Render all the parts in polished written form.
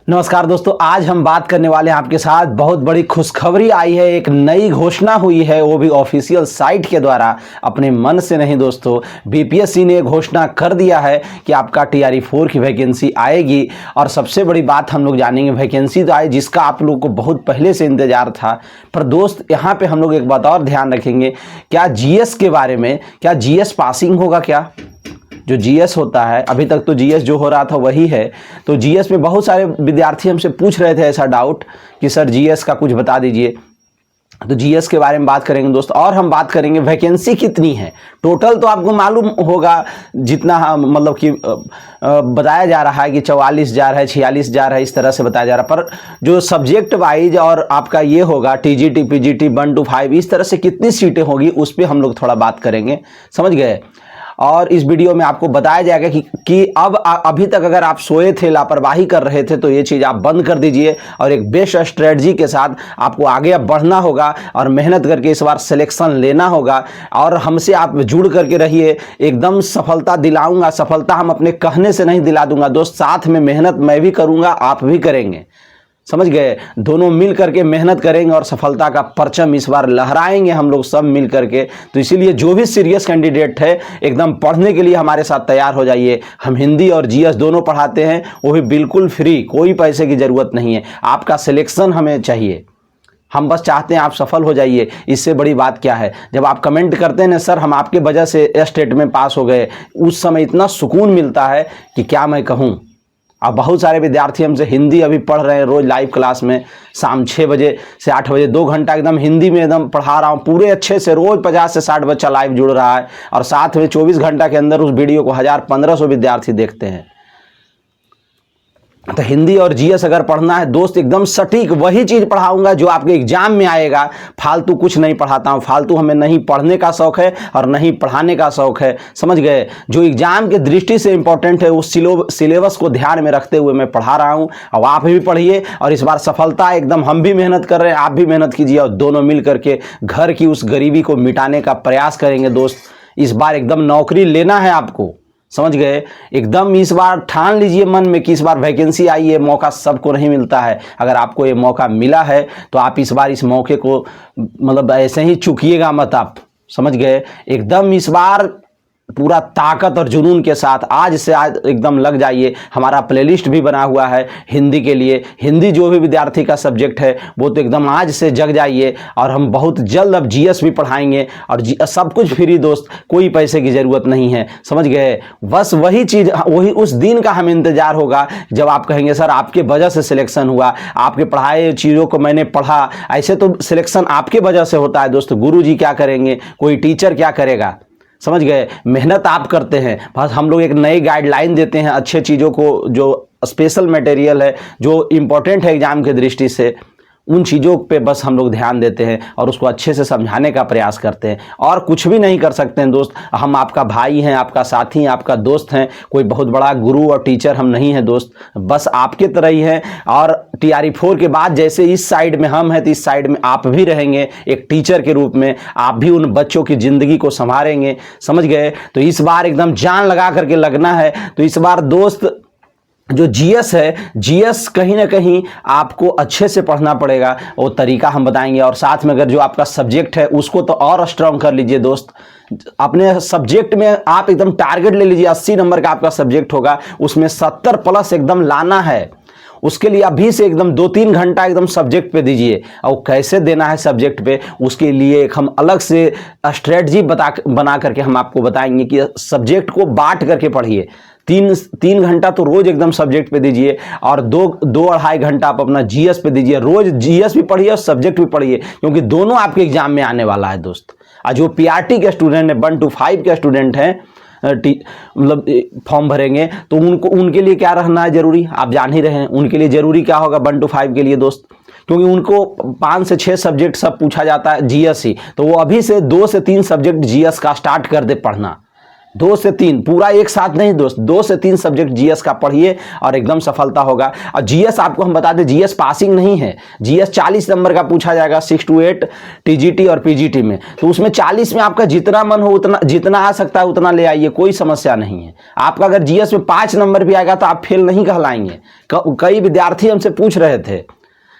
नमस्कार दोस्तों, आज हम बात करने वाले हैं आपके साथ। बहुत बड़ी खुशखबरी आई है, एक नई घोषणा हुई है, वो भी ऑफिशियल साइट के द्वारा। अपने मन से नहीं दोस्तों, बीपीएससी ने घोषणा कर दिया है कि आपका टीआरई 4 की वैकेंसी आएगी। और सबसे बड़ी बात हम लोग जानेंगे, वैकेंसी तो आई जिसका आप लोग को बहुत पहले से इंतजार था। पर दोस्त यहाँ पे हम लोग एक बात और ध्यान रखेंगे, क्या जीएस के बारे में, क्या जीएस पासिंग होगा? क्या जो जीएस होता है, अभी तक तो जीएस जो हो रहा था वही है। तो जीएस में बहुत सारे विद्यार्थी हमसे पूछ रहे थे ऐसा डाउट कि सर जीएस का कुछ बता दीजिए। तो जीएस के बारे में बात करेंगे दोस्त, और हम बात करेंगे वैकेंसी कितनी है। टोटल तो आपको मालूम होगा, जितना मतलब कि बताया जा रहा है कि 44,000 है, 46,000 है, इस तरह से बताया जा रहा है। पर जो सब्जेक्ट वाइज और आपका ये होगा टीजीटी पीजीटी 1 to 5, इस तरह से कितनी सीटें होगी उस पर हम लोग थोड़ा बात करेंगे, समझ गए। और इस वीडियो में आपको बताया जाएगा कि अब अभी तक अगर आप सोए थे, लापरवाही कर रहे थे, तो ये चीज़ आप बंद कर दीजिए और एक बेस्ट स्ट्रेटजी के साथ आपको आगे अब बढ़ना होगा और मेहनत करके इस बार सिलेक्शन लेना होगा। और हमसे आप जुड़ करके रहिए, एकदम सफलता दिलाऊंगा। सफलता हम अपने कहने से नहीं दिला दूंगा दोस्त, साथ में मेहनत मैं भी करूंगा, आप भी करेंगे, समझ गए। दोनों मिल करके मेहनत करेंगे और सफलता का परचम इस बार लहराएंगे हम लोग सब मिल करके। तो इसीलिए जो भी सीरियस कैंडिडेट है, एकदम पढ़ने के लिए हमारे साथ तैयार हो जाइए। हम हिंदी और जीएस दोनों पढ़ाते हैं, वो भी बिल्कुल फ्री, कोई पैसे की ज़रूरत नहीं है। आपका सिलेक्शन हमें चाहिए, हम बस चाहते हैं आप सफल हो जाइए। इससे बड़ी बात क्या है? जब आप कमेंट करते हैं ना, सर हम आपके वजह से स्टेट में पास हो गए, उस समय इतना सुकून मिलता है कि क्या मैं कहूँ। अब बहुत सारे विद्यार्थी हमसे हिंदी अभी पढ़ रहे हैं रोज़ लाइव क्लास में, शाम 6 बजे से 8 बजे 2 घंटा एकदम हिंदी में एकदम पढ़ा रहा हूँ पूरे अच्छे से। रोज़ 50 से 60 बच्चा लाइव जुड़ रहा है और साथ में 24 घंटा के अंदर उस वीडियो को 1000-1500 विद्यार्थी देखते हैं। तो हिंदी और जीएस अगर पढ़ना है दोस्त, एकदम सटीक वही चीज़ पढ़ाऊंगा जो आपके एग्जाम में आएगा। फालतू कुछ नहीं पढ़ाता हूँ, फालतू हमें नहीं पढ़ने का शौक़ है और नहीं पढ़ाने का शौक़ है, समझ गए। जो एग्जाम के दृष्टि से इंपॉर्टेंट है उस सिलेबस को ध्यान में रखते हुए मैं पढ़ा रहा हूँ। अब आप भी पढ़िए और इस बार सफलता एकदम, हम भी मेहनत कर रहे हैं, आप भी मेहनत कीजिए और दोनों मिल करके घर की उस गरीबी को मिटाने का प्रयास करेंगे दोस्त। इस बार एकदम नौकरी लेना है आपको, समझ गए। एकदम इस बार ठान लीजिए मन में कि इस बार वैकेंसी आई है। मौका सबको नहीं मिलता है, अगर आपको ये मौका मिला है तो आप इस बार इस मौके को मतलब ऐसे ही चूकिएगा मत आप, समझ गए। एकदम इस बार पूरा ताकत और जुनून के साथ आज से आज एकदम लग जाइए। हमारा प्लेलिस्ट भी बना हुआ है हिंदी के लिए, हिंदी जो भी विद्यार्थी का सब्जेक्ट है वो तो एकदम आज से जग जाइए। और हम बहुत जल्द अब जीएस भी पढ़ाएंगे और सब कुछ फ्री दोस्त, कोई पैसे की ज़रूरत नहीं है, समझ गए। बस वही चीज़, वही उस दिन का हमें इंतज़ार होगा जब आप कहेंगे सर आपके वजह से सिलेक्शन हुआ, आपके पढ़ाए चीज़ों को मैंने पढ़ा। ऐसे तो सिलेक्शन आपके वजह से होता है दोस्त, गुरु जी क्या करेंगे, कोई टीचर क्या करेगा, समझ गए। मेहनत आप करते हैं, बस हम लोग एक नई गाइडलाइन देते हैं अच्छे चीज़ों को, जो स्पेशल मटेरियल है, जो इम्पोर्टेंट है एग्जाम के दृष्टि से, उन चीज़ों पे बस हम लोग ध्यान देते हैं और उसको अच्छे से समझाने का प्रयास करते हैं। और कुछ भी नहीं कर सकते हैं दोस्त, हम आपका भाई हैं, आपका साथी हैं, आपका दोस्त हैं, कोई बहुत बड़ा गुरु और टीचर हम नहीं हैं दोस्त, बस आपके तरह ही हैं। और टीआरई 4 के बाद जैसे इस साइड में हम हैं तो इस साइड में आप भी रहेंगे एक टीचर के रूप में, आप भी उन बच्चों की ज़िंदगी को संभालेंगे, समझ गए। तो इस बार एकदम जान लगा करके लगना है। तो इस बार दोस्त जो जीएस है, जीएस कहीं ना कहीं आपको अच्छे से पढ़ना पड़ेगा, वो तरीका हम बताएंगे। और साथ में अगर जो आपका सब्जेक्ट है उसको तो और स्ट्रांग कर लीजिए दोस्त। अपने सब्जेक्ट में आप एकदम टारगेट ले लीजिए, 80 नंबर का आपका सब्जेक्ट होगा, उसमें 70 प्लस एकदम लाना है। उसके लिए अभी से एकदम 2-3 घंटा एकदम सब्जेक्ट पे दीजिए। और कैसे देना है सब्जेक्ट पे, उसके लिए एक हम अलग से स्ट्रेटजी बना करके हम आपको बताएंगे कि सब्जेक्ट को बांट करके पढ़िए। 3 घंटा तो रोज एकदम सब्जेक्ट पे दीजिए और 2-2.5 घंटा आप अपना जीएस पे दीजिए। रोज जीएस भी पढ़िए और सब्जेक्ट भी पढ़िए, क्योंकि दोनों आपके एग्जाम में आने वाला है दोस्त। और जो पीआरटी के स्टूडेंट है, 1 to 5 के स्टूडेंट हैं, मतलब फॉर्म भरेंगे, तो उनके लिए क्या रहना है जरूरी, आप जान ही रहे हैं। उनके लिए जरूरी क्या होगा 1 to 5 के लिए दोस्त, क्योंकि उनको 5 से 6 सब्जेक्ट सब पूछा जाता है जीएस ही, तो वो अभी से 2 से 3 सब्जेक्ट जीएस का स्टार्ट कर दे पढ़ना। 2 से 3 पूरा एक साथ नहीं दोस्त, 2 से 3 सब्जेक्ट जीएस का पढ़िए और एकदम सफलता होगा। और जीएस आपको हम बता दें, जीएस पासिंग नहीं है, जीएस 40 नंबर का पूछा जाएगा 6 to 8 टीजीटी और पीजीटी में। तो उसमें 40 में आपका जितना मन हो उतना, जितना आ सकता है उतना ले आइए, कोई समस्या नहीं है। आपका अगर जीएस में 5 नंबर भी आएगा तो आप फेल नहीं कहलाएंगे। कई विद्यार्थी हमसे पूछ रहे थे,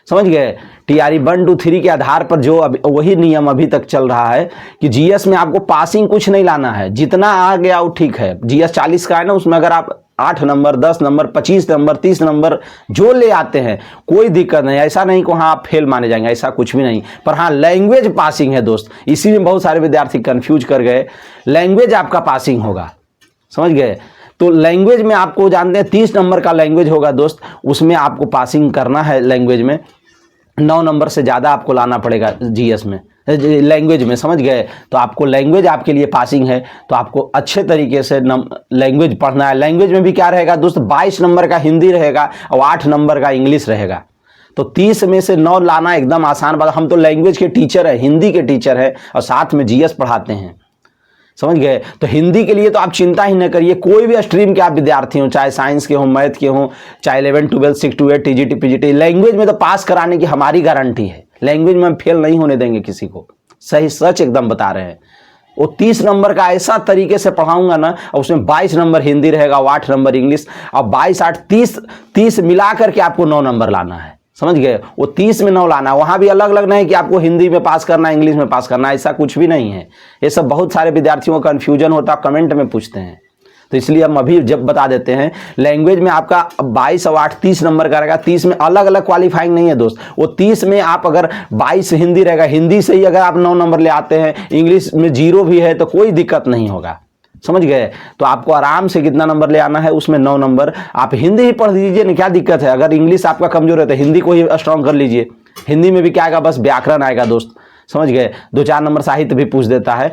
समझ गए, टीआरई 1 2 3 के आधार पर जो वही नियम अभी तक चल रहा है कि जीएस में आपको पासिंग कुछ नहीं लाना है, जितना आ गया वो ठीक है। जीएस 40 का है ना, उसमें अगर आप 8 नंबर 10 नंबर 25 नंबर 30 नंबर जो ले आते हैं कोई दिक्कत नहीं, ऐसा नहीं कि हाँ आप फेल माने जाएंगे, ऐसा कुछ भी नहीं। पर हाँ लैंग्वेज पासिंग है दोस्त, इसी में बहुत सारे विद्यार्थी कंफ्यूज कर गए। लैंग्वेज आपका पासिंग होगा, समझ गए। तो लैंग्वेज में आपको जानते हैं 30 नंबर का लैंग्वेज होगा दोस्त, उसमें आपको पासिंग करना है। लैंग्वेज में 9 नंबर से ज़्यादा आपको लाना पड़ेगा जीएस में, लैंग्वेज में, समझ गए। तो आपको लैंग्वेज आपके लिए पासिंग है, तो आपको अच्छे तरीके से लैंग्वेज पढ़ना है। लैंग्वेज में भी क्या रहेगा दोस्त, 22 नंबर का हिंदी रहेगा और 8 नंबर का इंग्लिश रहेगा। तो 30 में से 9 लाना एकदम आसान बात। हम तो लैंग्वेज के टीचर है, हिंदी के टीचर है और साथ में जीएस पढ़ाते हैं, समझ गए। तो हिंदी के लिए तो आप चिंता ही न करिए, कोई भी स्ट्रीम के आप विद्यार्थी हो, चाहे साइंस के हो, मैथ के हो, चाहे 11 12 6 to 8 टीजीटी पीजीटी, लैंग्वेज में तो पास कराने की हमारी गारंटी है। लैंग्वेज में हम फेल नहीं होने देंगे किसी को, सही सच एकदम बता रहे हैं। वो 30 नंबर का ऐसा तरीके से पढ़ाऊंगा ना, और उसमें 22 नंबर हिंदी रहेगा, 8 नंबर इंग्लिश, और 22 8 30 मिला करके आपको 9 नंबर लाना है, समझ गए। वो 30 में 9 लाना, वहां भी अलग अलग नहीं कि आपको हिंदी में पास करना है इंग्लिश में पास करना है, ऐसा कुछ भी नहीं है। ये सब बहुत सारे विद्यार्थियों का कन्फ्यूजन होता है, कमेंट में पूछते हैं, तो इसलिए हम अभी जब बता देते हैं। लैंग्वेज में आपका 22 और 8 30 नंबर का रहेगा। 30 में अलग अलग क्वालिफाइंग नहीं है दोस्त, वो 30 में आप अगर 22 हिंदी रहेगा, हिंदी से ही अगर आप 9 नंबर ले आते हैं, इंग्लिश में 0 भी है तो कोई दिक्कत नहीं होगा, समझ गए। तो आपको आराम से कितना नंबर ले आना है, उसमें 9 नंबर। आप हिंदी ही पढ़ लीजिए ना, क्या दिक्कत है। अगर इंग्लिश आपका कमजोर है तो हिंदी को ही स्ट्रांग कर लीजिए। हिंदी में भी क्या आएगा, बस व्याकरण आएगा दोस्त, समझ गए। 2-4 नंबर साहित्य भी पूछ देता है।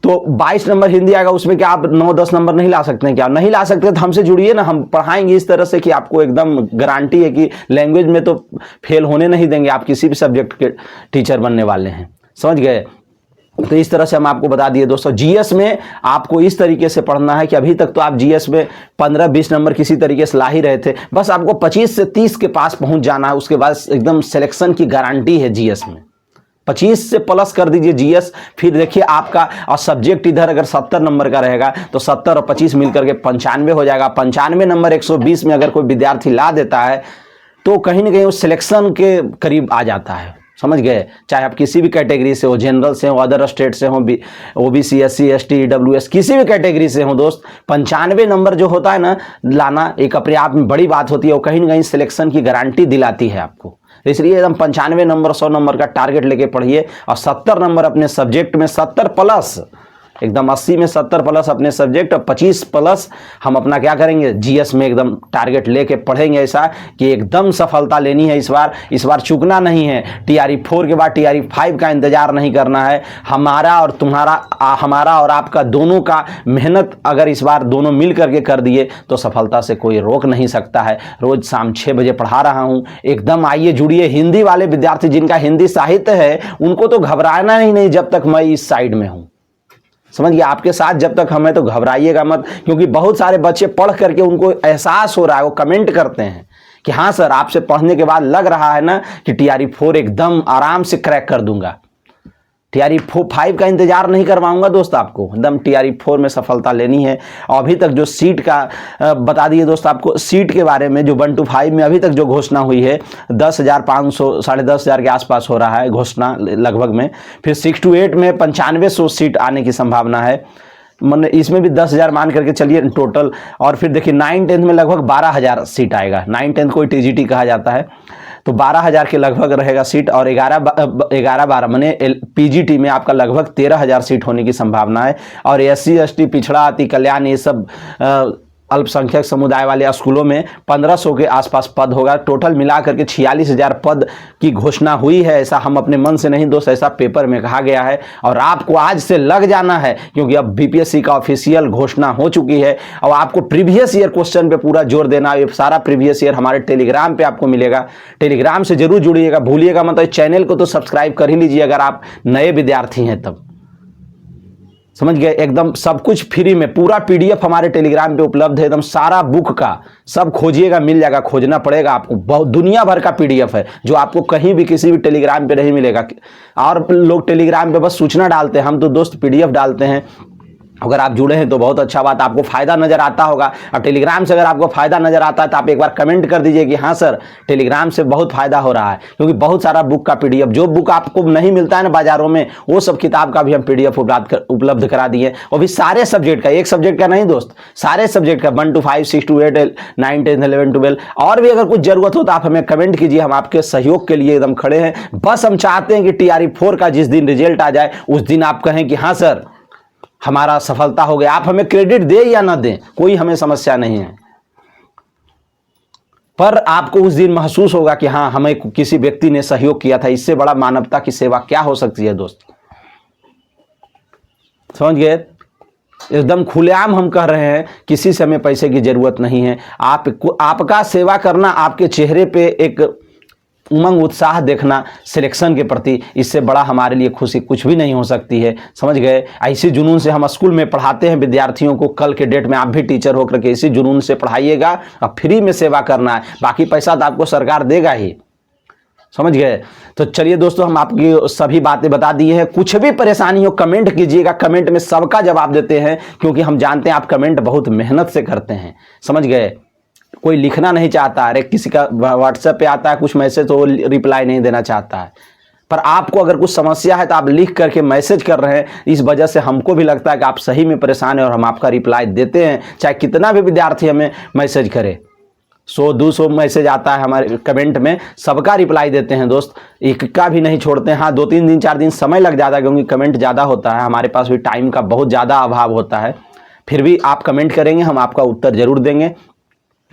तो 22 नंबर हिंदी आएगा, उसमें क्या आप 9-10 नंबर नहीं ला सकते हैं? क्या नहीं ला सकते तो हमसे जुड़िए ना, हम पढ़ाएंगे इस तरह से कि आपको एकदम गारंटी है कि लैंग्वेज में तो फेल होने नहीं देंगे, आप किसी भी सब्जेक्ट के टीचर बनने वाले हैं, समझ गए। तो इस तरह से हम आपको बता दिए दोस्तों। जीएस में आपको इस तरीके से पढ़ना है कि अभी तक तो आप जीएस में 15-20 नंबर किसी तरीके से ला ही रहे थे, बस आपको 25 से 30 के पास पहुंच जाना है। उसके बाद एकदम सिलेक्शन की गारंटी है जीएस में। 25 से प्लस कर दीजिए जीएस, फिर देखिए आपका, और सब्जेक्ट इधर अगर 70 नंबर का रहेगा तो 70 और 25 मिलकर के 95 हो जाएगा। 95 नंबर 120 में अगर कोई विद्यार्थी ला देता है तो कहीं ना कहीं वो सिलेक्शन के करीब आ जाता है, समझ गए। चाहे आप किसी भी कैटेगरी से हो, जनरल से हो, अदर स्टेट से हो, ओबीसी SC ST EWS, किसी भी कैटेगरी से हो दोस्त, 95 नंबर जो होता है ना लाना, एक अपने आप में बड़ी बात होती है। वो कहीं ना कहीं सिलेक्शन की गारंटी दिलाती है आपको। इसलिए एकदम 95 नंबर 100 नंबर का टारगेट लेके पढ़िए, और 70 नंबर अपने सब्जेक्ट में, 70 प्लस, एकदम 80 में 70 प्लस अपने सब्जेक्ट, और 25 प्लस हम अपना क्या करेंगे, जीएस में एकदम टारगेट लेके पढ़ेंगे, ऐसा कि एकदम सफलता लेनी है इस बार चूकना नहीं है। टीआरई 4 के बाद टीआरई 5 का इंतजार नहीं करना है। हमारा और आपका दोनों का मेहनत अगर इस बार दोनों मिल करके कर दिए तो सफलता से कोई रोक नहीं सकता है। रोज शाम 6 बजे पढ़ा रहा हूँ, एकदम आइए जुड़िए। हिंदी वाले विद्यार्थी जिनका हिंदी साहित्य है उनको तो घबराना ही नहीं जब तक मैं इस साइड में हूँ, समझिए। आपके साथ जब तक हमें, तो घबराइएगा मत, क्योंकि बहुत सारे बच्चे पढ़ करके उनको एहसास हो रहा है, वो कमेंट करते हैं कि हाँ सर आपसे पढ़ने के बाद लग रहा है ना कि टीआरई 4 एकदम आराम से क्रैक कर दूंगा। टीआरई 5 का इंतजार नहीं करवाऊंगा दोस्त, आपको एकदम टीआरई 4 में सफलता लेनी है। और अभी तक जो सीट का बता दिए दोस्त आपको, सीट के बारे में जो 1 to 5 में अभी तक जो घोषणा हुई है 10,500 10,500 के आसपास हो रहा है घोषणा लगभग में। फिर 6 to 8 में 9500 सीट आने की संभावना है, मतलब इसमें भी 10,000 मान करके चलिए टोटल। और फिर देखिए 9-10 में लगभग 12,000 सीट आएगा। 9-10 कोई टीजीटी कहा जाता है, तो 12,000 के लगभग रहेगा सीट। और 11-12 माने पीजीटी में आपका लगभग 13,000 सीट होने की संभावना है। और SC ST पिछड़ा अति कल्याण ये सब अल्पसंख्यक समुदाय वाले स्कूलों में 1500 के आसपास पद होगा। टोटल मिला करके 46,000 पद की घोषणा हुई है। ऐसा हम अपने मन से नहीं दोस्त, ऐसा पेपर में कहा गया है। और आपको आज से लग जाना है, क्योंकि अब बीपीएससी का ऑफिशियल घोषणा हो चुकी है। और आपको प्रीवियस ईयर क्वेश्चन पे पूरा जोर देना है। सारा प्रीवियस ईयर हमारे टेलीग्राम पे आपको मिलेगा, टेलीग्राम से जरूर जुड़िएगा, भूलिएगा मत। चैनल को तो सब्सक्राइब कर ही लीजिए अगर आप नए विद्यार्थी हैं तब, समझ गए, एकदम सब कुछ फ्री में, पूरा पीडीएफ हमारे टेलीग्राम पे उपलब्ध है, एकदम सारा बुक का सब खोजिएगा मिल जाएगा, खोजना पड़ेगा आपको, बहुत दुनिया भर का पीडीएफ है जो आपको कहीं भी किसी भी टेलीग्राम पे नहीं मिलेगा। और लोग टेलीग्राम पे बस सूचना डालते हैं, हम तो दोस्त पीडीएफ डालते हैं। अगर आप जुड़े हैं तो बहुत अच्छा बात, आपको फायदा नजर आता होगा। और टेलीग्राम से अगर आपको फायदा नजर आता है तो आप एक बार कमेंट कर दीजिए कि हाँ सर टेलीग्राम से बहुत फायदा हो रहा है, क्योंकि बहुत सारा बुक का पीडीएफ, जो बुक आपको नहीं मिलता है ना बाजारों में, वो सब किताब का भी हम पीडीएफ उपलब्ध करा दिए। और भी सारे सब्जेक्ट का, एक सब्जेक्ट का नहीं दोस्त, सारे सब्जेक्ट का 1 to 5, 6 to 8, 9, 10, 11, 12। और भी अगर कुछ जरूरत हो तो आप हमें कमेंट कीजिए, हम आपके सहयोग के लिए एकदम खड़े हैं। बस हम चाहते हैं कि TRE 4 का जिस दिन रिजल्ट आ जाए उस दिन आप कहें कि हाँ सर हमारा सफलता हो गया। आप हमें क्रेडिट दें या ना दें, कोई हमें समस्या नहीं है, पर आपको उस दिन महसूस होगा कि हाँ हमें किसी व्यक्ति ने सहयोग किया था। इससे बड़ा मानवता की सेवा क्या हो सकती है दोस्त, समझ गए। एकदम खुलेआम हम कह रहे हैं, किसी से हमें पैसे की जरूरत नहीं है। आपका सेवा करना, आपके चेहरे पे एक उमंग उत्साह देखना सिलेक्शन के प्रति, इससे बड़ा हमारे लिए खुशी कुछ भी नहीं हो सकती है, समझ गए। ऐसी जुनून से हम स्कूल में पढ़ाते हैं विद्यार्थियों को। कल के डेट में आप भी टीचर होकर के इसी जुनून से पढ़ाइएगा और फ्री में सेवा करना है, बाकी पैसा तो आपको सरकार देगा ही, समझ गए। तो चलिए दोस्तों, हम आपकी सभी बातें बता दी हैं। कुछ भी परेशानी हो कमेंट कीजिएगा, कमेंट में सबका जवाब देते हैं, क्योंकि हम जानते हैं आप कमेंट बहुत मेहनत से करते हैं, समझ गए। कोई लिखना नहीं चाहता, अरे किसी का व्हाट्सएप पे आता है कुछ मैसेज तो वो रिप्लाई नहीं देना चाहता है, पर आपको अगर कुछ समस्या है तो आप लिख करके मैसेज कर रहे हैं। इस वजह से हमको भी लगता है कि आप सही में परेशान हैं और हम आपका रिप्लाई देते हैं, चाहे कितना भी विद्यार्थी हमें मैसेज करे। 100-200 मैसेज आता है हमारे कमेंट में, सबका रिप्लाई देते हैं दोस्त, एक का भी नहीं छोड़ते हैं। हाँ 2-3 दिन 4 दिन समय लग जाता है, क्योंकि कमेंट ज़्यादा होता है, हमारे पास भी टाइम का बहुत ज़्यादा अभाव होता है। फिर भी आप कमेंट करेंगे, हम आपका उत्तर जरूर देंगे।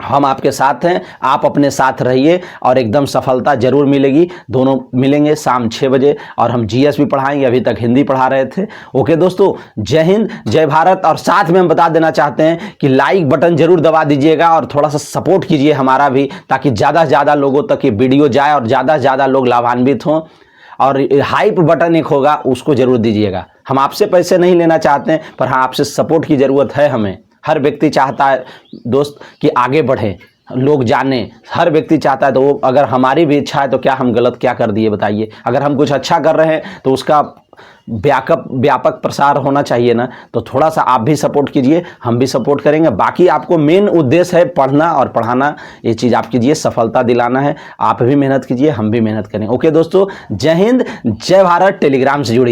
हम आपके साथ हैं, आप अपने साथ रहिए और एकदम सफलता जरूर मिलेगी। दोनों मिलेंगे शाम 6 बजे, और हम जीएस भी पढ़ाएंगे, अभी तक हिंदी पढ़ा रहे थे। ओके दोस्तों, जय हिंद जय भारत। और साथ में हम बता देना चाहते हैं कि लाइक बटन जरूर दबा दीजिएगा और थोड़ा सा सपोर्ट कीजिए हमारा भी, ताकि ज़्यादा से ज़्यादा लोगों तक ये वीडियो जाए और ज़्यादा से ज़्यादा लोग लाभान्वित हों। और हाइप बटन एक होगा, उसको जरूर दीजिएगा। हम आपसे पैसे नहीं लेना चाहते हैं, पर हाँ आपसे सपोर्ट की ज़रूरत है हमें। हर व्यक्ति चाहता है दोस्त कि आगे बढ़े, लोग जाने, हर व्यक्ति चाहता है। तो वो अगर हमारी भी इच्छा है तो क्या हम गलत क्या कर दिए बताइए। अगर हम कुछ अच्छा कर रहे हैं तो उसका व्यापक प्रसार होना चाहिए ना। तो थोड़ा सा आप भी सपोर्ट कीजिए, हम भी सपोर्ट करेंगे। बाकी आपको मेन उद्देश्य है पढ़ना और पढ़ाना, ये चीज़ आप कीजिए, सफलता दिलाना है। आप भी मेहनत कीजिए, हम भी मेहनत करें। ओके दोस्तों, जय हिंद जय भारत। टेलीग्राम से जुड़िए।